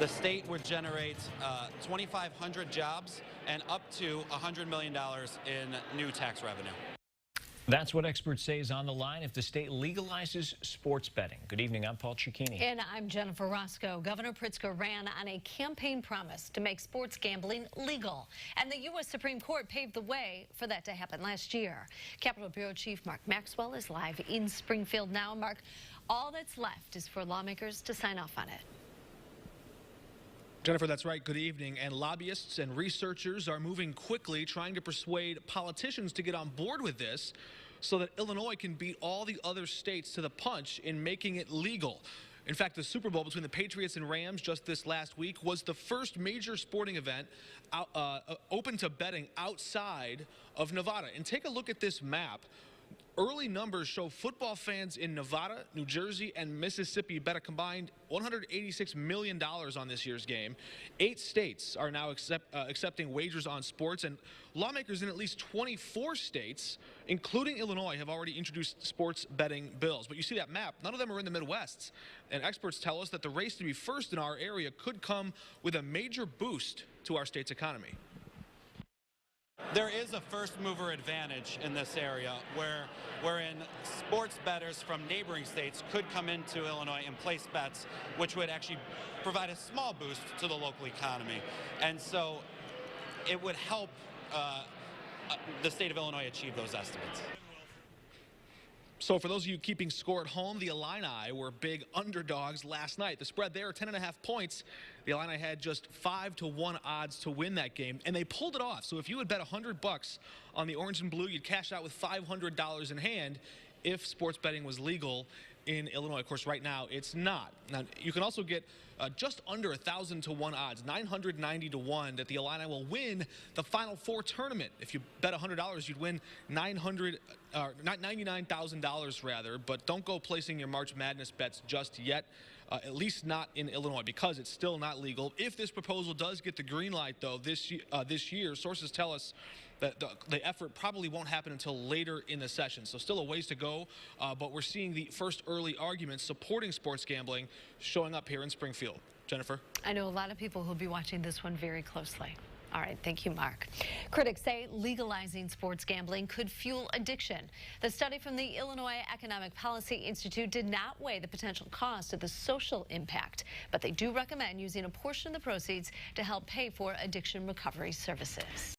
The state would generate 2,500 jobs and up to $100 million in new tax revenue. That's what experts say is on the line if the state legalizes sports betting. Good evening, I'm Paul Cicchini. And I'm Jennifer Roscoe. Governor Pritzker ran on a campaign promise to make sports gambling legal. And the U.S. Supreme Court paved the way for that to happen last year. Capitol Bureau Chief Mark Maxwell is live in Springfield now. Mark, all that's left is for lawmakers to sign off on it. Jennifer, that's right. Good evening. And lobbyists and researchers are moving quickly, trying to persuade politicians to get on board with this so that Illinois can beat all the other states to the punch in making it legal. In fact, the Super Bowl between the Patriots and Rams just this last week was the first major sporting event open to betting outside of Nevada. And take a look at this map. Early numbers show football fans in Nevada, New Jersey, and Mississippi bet a combined $186 million on this year's game. 8 states are now accepting wagers on sports, and lawmakers in at least 24 states, including Illinois, have already introduced sports betting bills. But you see that map, none of them are in the Midwest. And experts tell us that the race to be first in our area could come with a major boost to our state's economy. There is a first mover advantage in this area wherein sports bettors from neighboring states could come into Illinois and place bets, which would actually provide a small boost to the local economy. And so it would help the state of Illinois achieve those estimates. So for those of you keeping score at home, the Illini were big underdogs last night. The spread there, 10.5 points. The Illini had just 5-1 odds to win that game, and they pulled it off. So if you had bet $100 on the orange and blue, you'd cash out with $500 in hand if sports betting was legal in Illinois. Of course, right now it's not. Now, you can also get just under 1,000-1 odds, 990-1, that the Illini will win the Final Four tournament. If you bet $100, you'd win $99,000 rather. But don't go placing your March Madness bets just yet. At least not in Illinois, because it's still not legal. If this proposal does get the green light, though, this year, sources tell us that the effort probably won't happen until later in the session. So still a ways to go, but we're seeing the first early arguments supporting sports gambling showing up here in Springfield. Jennifer? I know a lot of people who'll be watching this one very closely. All right, thank you, Mark. Critics say legalizing sports gambling could fuel addiction. The study from the Illinois Economic Policy Institute did not weigh the potential cost of the social impact, but they do recommend using a portion of the proceeds to help pay for addiction recovery services.